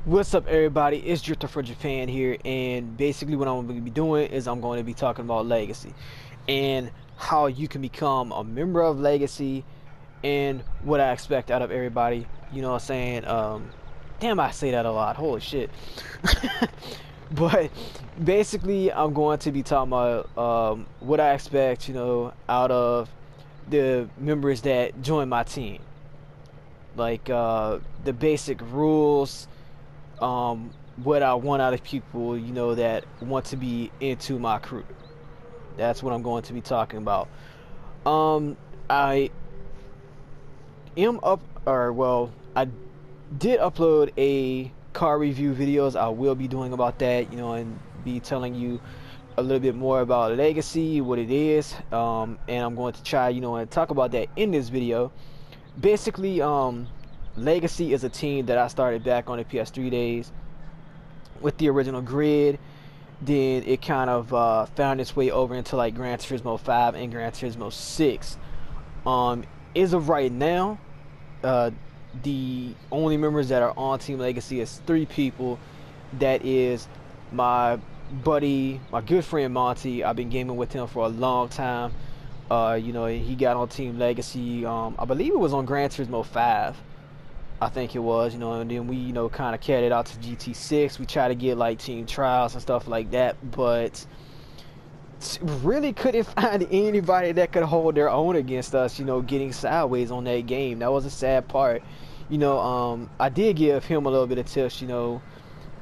What's up, everybody? It's Drifter from Japan here, and basically, what I'm going to be doing is I'm going to be talking about Legacy and how you can become a member of Legacy and what I expect out of everybody. You know what I'm saying? Damn, I say that a lot. Holy shit. But basically, I'm going to be talking about what I expect, out of the members that join my team. Like the basic rules, what I want out of people, that want to be into my crew. That's what I'm going to be talking about. I am up, or well, I did upload a car review videos. I will be doing about that, and be telling you a little bit more about Legacy, what it is, and I'm going to try, and talk about that in this video. Basically, Legacy is a team that I started back on the PS3 days with the original grid. Then it kind of found its way over into like Gran Turismo 5 and Gran Turismo 6. As of right now, the only members that are on Team Legacy is 3 people. That is my buddy, my good friend Monty. I've been gaming with him for a long time. He got on Team Legacy. I believe it was on Gran Turismo 5. I think it was, and then we, kind of carried it out to GT6. We tried to get like team trials and stuff like that, but really couldn't find anybody that could hold their own against us, getting sideways on that game. That was a sad part. I did give him a little bit of tips,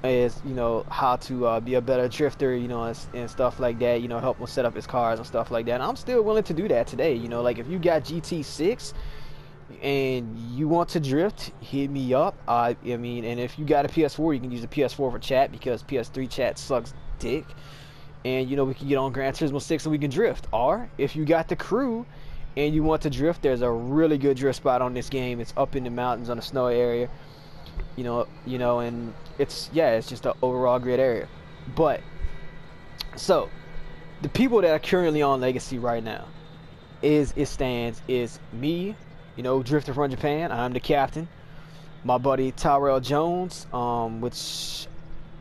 as how to be a better drifter, and stuff like that. Help him set up his cars and stuff like that. And I'm still willing to do that today. Like if you got GT6 and you want to drift, hit me up. I mean, and if you got a PS4, you can use the PS4 for chat, because PS3 chat sucks dick. And we can get on Gran Turismo 6 and we can drift. Or if you got the crew and you want to drift, there's a really good drift spot on this game. It's up in the mountains on a snow area. And it's just an overall great area. But so the people that are currently on Legacy right now is me, Drifter from Japan. I'm the captain. My buddy Tyrell Jones, which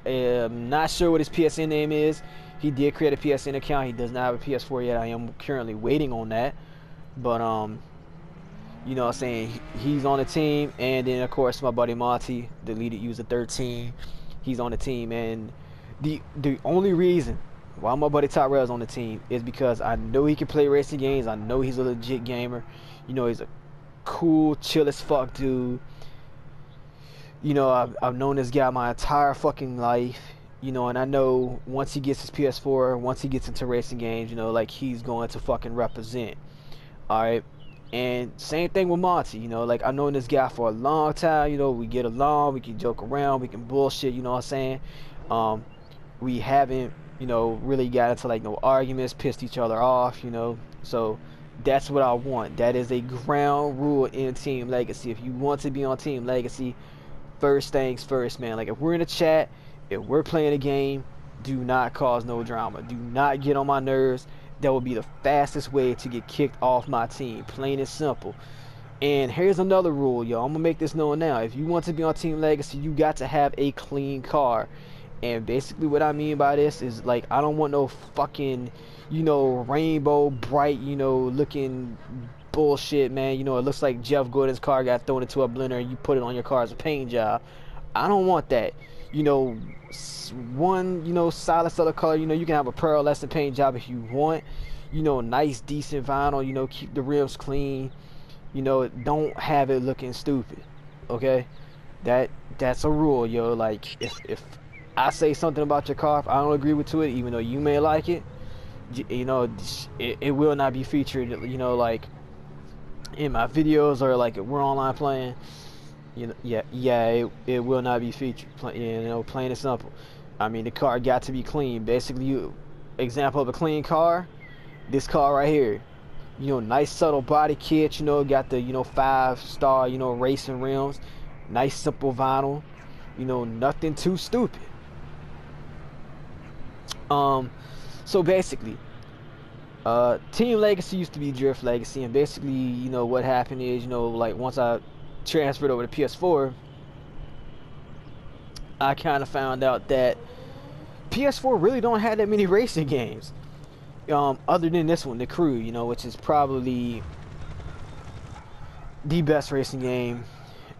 I'm not sure what his PSN name is. He did create a PSN account. He does not have a PS4 yet. I am currently waiting on that. But I'm saying, he's on the team. And then of course my buddy Monty, deleted user 13. He's on the team, and the only reason why my buddy Tyrell is on the team is because I know he can play racing games. I know he's a legit gamer. He's a cool, chill as fuck dude. I've known this guy my entire fucking life. And I know once he gets his PS4, once he gets into racing games, like he's going to fucking represent. Alright? And same thing with Monty, like I've known this guy for a long time. We get along, we can joke around, we can bullshit, you know what I'm saying? We haven't, really got into like no arguments, pissed each other off, so that's what I want. That is a ground rule in Team Legacy. If you want to be on Team Legacy, first things first, man. Like if we're in a chat, if we're playing a game, do not cause no drama. Do not get on my nerves. That would be the fastest way to get kicked off my team. Plain and simple. And here's another rule, yo. I'm gonna make this known now. If you want to be on Team Legacy, you got to have a clean car. And basically what I mean by this is, like, I don't want no fucking, rainbow bright, looking bullshit, man. It looks like Jeff Gordon's car got thrown into a blender and you put it on your car as a paint job. I don't want that. One, solid color color. You can have a pearlescent paint job if you want. Nice, decent vinyl. Keep the rims clean. Don't have it looking stupid. Okay, that's a rule, yo. Like if I say something about your car, if I don't agree with it, even though you may like it, it will not be featured. Like in my videos, or like if we're online playing. It will not be featured. Plain and simple. I mean, the car got to be clean. Basically, example of a clean car, this car right here. Nice subtle body kit. Got the 5-star racing rims. Nice simple vinyl. Nothing too stupid. So basically, Team Legacy used to be Drift Legacy, and basically, what happened is, like once I transferred over to PS4, I kind of found out that PS4 really don't have that many racing games. Other than this one, The Crew, you know, which is probably the best racing game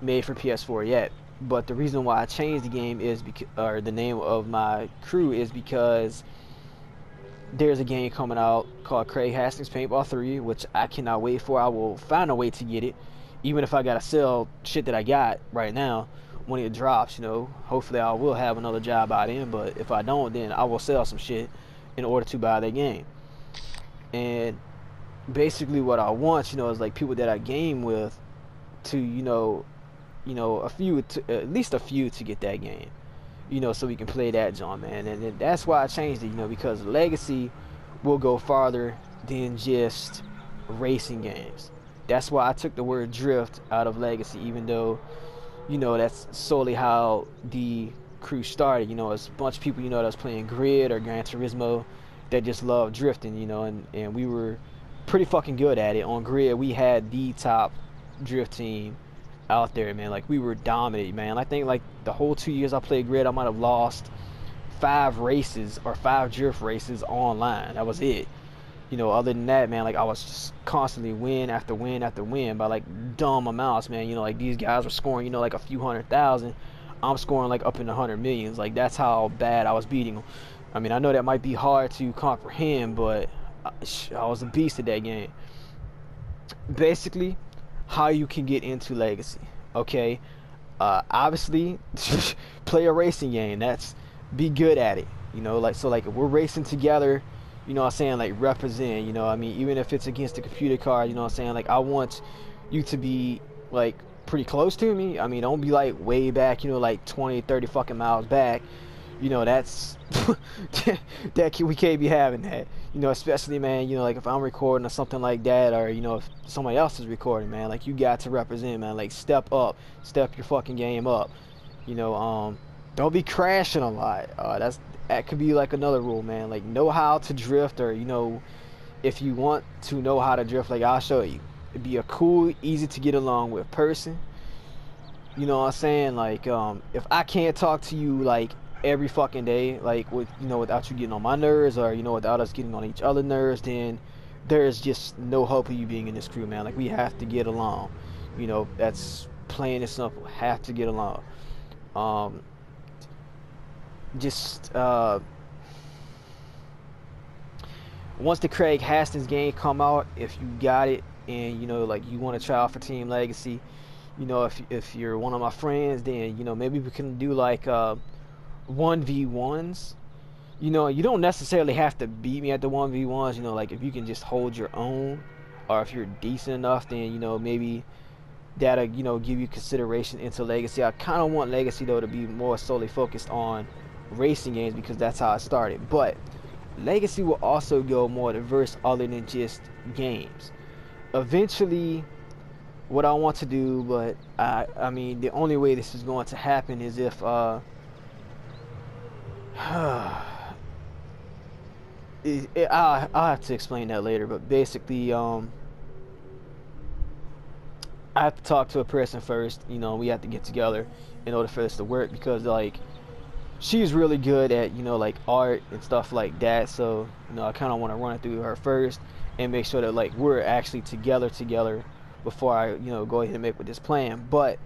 made for PS4 yet. But the reason why I changed the game is because, or the name of my crew is because there's a game coming out called Craig Hastings Paintball 3, which I cannot wait for. I will find a way to get it, even if I gotta sell shit that I got right now when it drops. You know, hopefully I will have another job by then. But if I don't, then I will sell some shit in order to buy that game. And basically, what I want, you know, is like people that I game with to, a few, to, at least a few, to get that game. You know, so we can play that John, man. And that's why I changed it, you know, because Legacy will go farther than just racing games. That's why I took the word drift out of Legacy, even though, you know, that's solely how the crew started. You know, it's a bunch of people, you know, that was playing Grid or Gran Turismo that just love drifting, you know, and we were pretty fucking good at it. On Grid, we had the top drift team out there, man. Like, we were dominant, man. I think like the whole 2 years I played Grid, I might have lost 5 races or 5 drift races online. That was it. You know, other than that, man, like I was just constantly win after win after win by like dumb amounts, man. You know, like these guys were scoring, you know, like a few 100,000. I'm scoring like up in the 100 millions. Like, that's how bad I was beating them. I mean, I know that might be hard to comprehend, but I was a beast at that game. Basically, how you can get into Legacy. Okay, obviously, play a racing game. That's, be good at it. You know, like, so like if we're racing together, you know what I'm saying, like represent, you know, I mean, even if it's against the computer card, you know what I'm saying, like I want you to be like pretty close to me. I mean, don't be like way back, you know, like 20, 30 fucking miles back. You know, that's we can't be having that. You know, especially, man, you know, like if I'm recording or something like that, or you know, if somebody else is recording, man, like you got to represent, man. Like, step up, step your fucking game up. You know, don't be crashing a lot. That could be like another rule, man. Like, know how to drift, or you know, if you want to know how to drift, like I'll show you. It'd be a cool, easy to get along with person. You know what I'm saying? Like, if I can't talk to you like every fucking day, like with, you know, without you getting on my nerves, or you know, without us getting on each other's nerves, then there's just no hope of you being in this crew, man. Like, we have to get along. You know, that's plain and simple. Have to get along. Just once the Craig Hastings game come out, if you got it and you know, like you want to try out for Team Legacy, you know, if you're one of my friends, then you know, maybe we can do like 1v1s. You know, you don't necessarily have to beat me at the 1v1s. You know, like if you can just hold your own, or if you're decent enough, then you know, maybe that'll, you know, give you consideration into Legacy. I kind of want Legacy though to be more solely focused on racing games, because that's how I started. But Legacy will also go more diverse other than just games. Eventually, what I want to do, but I mean, the only way this is going to happen is if I'll have to explain that later. But basically, I have to talk to a person first. You know, we have to get together in order for this to work, because like, she's really good at, you know, like art and stuff like that. So, you know, I kind of want to run it through her first and make sure that like we're actually together before I, you know, go ahead and make with this plan. But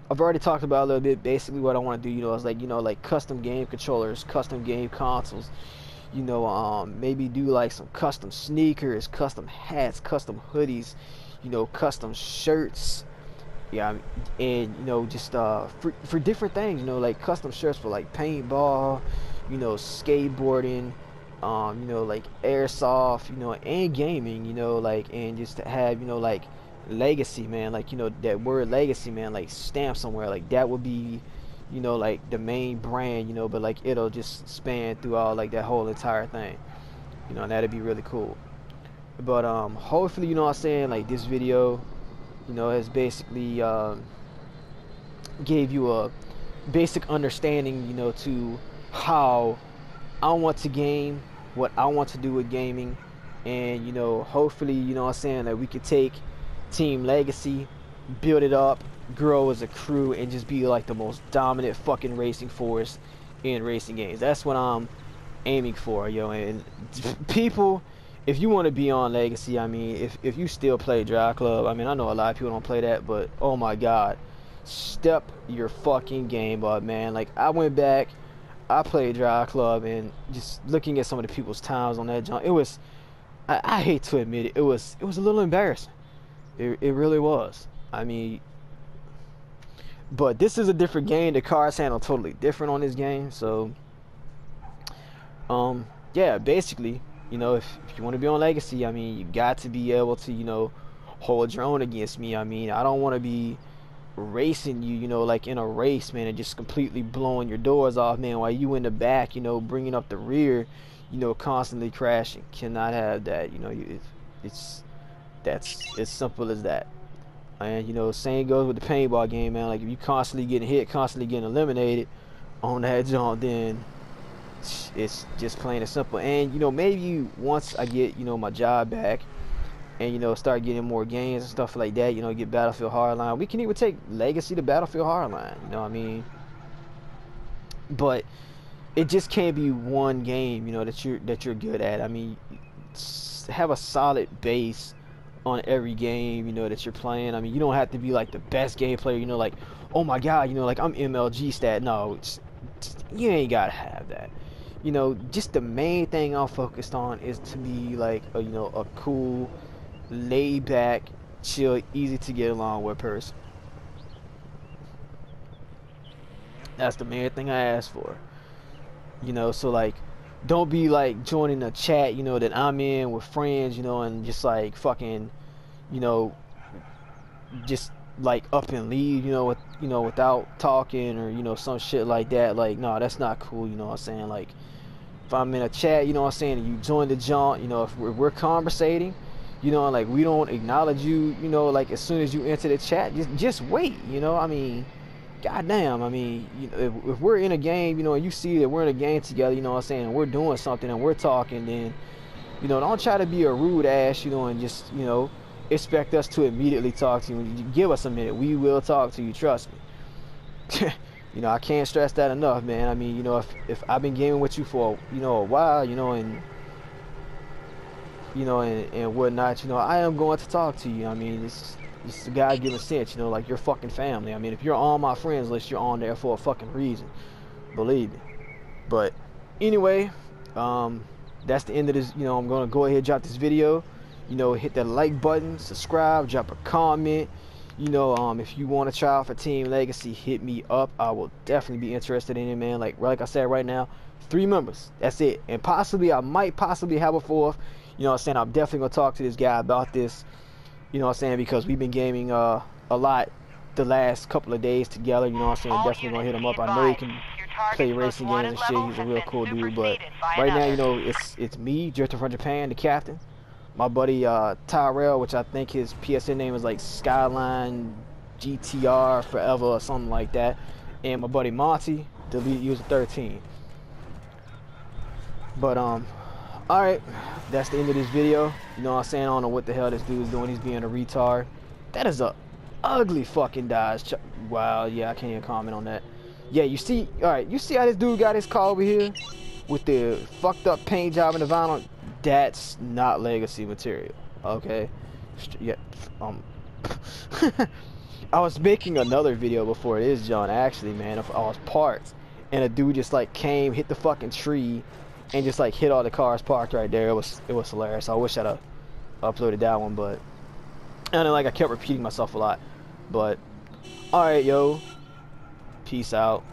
I've already talked about a little bit. Basically, what I want to do, you know, is like, you know, like custom game controllers, custom game consoles. You know, maybe do like some custom sneakers, custom hats, custom hoodies. You know, custom shirts. Yeah, and you know, just for different things, you know, like custom shirts for like paintball, you know, skateboarding, you know, like airsoft, you know, and gaming, you know, like, and just to have, you know, like Legacy, man, like, you know, that word Legacy, man, like stamped somewhere, like that would be, you know, like the main brand, you know, but like it'll just span through all like that whole entire thing, you know, and that'd be really cool. But hopefully, you know what I'm saying, like this video, you know, has basically gave you a basic understanding, you know, to how I want to game, what I want to do with gaming, and you know, hopefully, you know what I'm saying, that we could take Team Legacy, build it up, grow as a crew and just be like the most dominant fucking racing force in racing games. That's what I'm aiming for, yo. And people, if you want to be on Legacy, I mean, if you still play Drive Club, I mean, I know a lot of people don't play that, but oh my God, step your fucking game up, man. Like, I went back, I played Drive Club, and just looking at some of the people's times on that jump, it was, I hate to admit it, it was a little embarrassing. It really was. I mean, but this is a different game. The cars handle totally different on this game, so yeah, basically, you know, if you want to be on Legacy, I mean, you got to be able to, you know, hold your own against me. I mean, I don't want to be racing you, you know, like in a race, man, and just completely blowing your doors off, man, while you in the back, you know, bringing up the rear, you know, constantly crashing. Cannot have that, you know. That's as simple as that. And, you know, same goes with the paintball game, man. Like, if you constantly getting hit, constantly getting eliminated on that jump, then it's just plain and simple. And, you know, maybe once I get, you know, my job back and, you know, start getting more games and stuff like that, you know, get Battlefield Hardline, we can even take Legacy to Battlefield Hardline, you know what I mean? But it just can't be one game, you know, that you're good at. I mean, have a solid base on every game, you know, that you're playing. I mean, you don't have to be like the best game player, you know, like, oh my God, you know, like I'm MLG stat. No, you ain't gotta have that. You know, just the main thing I'm focused on is to be like a, you know, a cool, laid back, chill, easy to get along with person. That's the main thing I ask for. You know, so like, don't be like joining a chat, you know, that I'm in with friends, you know, and just like fucking, you know, just like up and leave, you know, without talking or, you know, some shit like that. Like, no, that's not cool, you know what I'm saying? Like, if I'm in a chat, you know what I'm saying, and you join the jaunt, you know, if we're conversating, you know, like we don't acknowledge you, you know, like as soon as you enter the chat, just wait, you know, I mean, goddamn, I mean, you know, if we're in a game, you know, and you see that we're in a game together, you know what I'm saying, and we're doing something and we're talking, then, you know, don't try to be a rude ass, you know, and just, you know, expect us to immediately talk to you. When you give us a minute, we will talk to you, trust me. You know, I can't stress that enough, man. I mean, you know, if I've been gaming with you for, you know, a while, you know, and whatnot, you know, I am going to talk to you. I mean, it's a God-given sense, you know, like you're fucking family. I mean, if you're on my friends list, you're on there for a fucking reason, believe me. But anyway, that's the end of this. You know, I'm gonna go ahead and drop this video. You know, hit that like button, subscribe, drop a comment. You know, if you want to try out for Team Legacy, hit me up. I will definitely be interested in it, man. Like I said right now, 3 members. That's it. And possibly, I might possibly have a 4th. You know what I'm saying? I'm definitely going to talk to this guy about this. You know what I'm saying? Because we've been gaming a lot the last couple of days together. You know what I'm saying? Definitely going to hit him up. I know he can play racing games and shit. He's a real cool dude. But right now, you know, it's me, Drifter from Japan, the captain. My buddy Tyrell, which I think his PSN name is like Skyline GTR Forever or something like that, and my buddy Monty, delete user 13. But alright, that's the end of this video. You know what I'm saying? I don't know what the hell this dude's doing. He's being a retard. That is a ugly fucking Dodge. Wow, yeah, I can't even comment on that. Yeah, you see, alright, you see how this dude got his car over here with the fucked up paint job and the vinyl? That's not Legacy material, okay? Yeah, I was making another video before this, John, actually, man, of all parts, and a dude just like came, hit the fucking tree, and just like hit all the cars parked right there. It was hilarious. I wish I'd have uploaded that one, but and then like I kept repeating myself a lot. But all right, yo, peace out.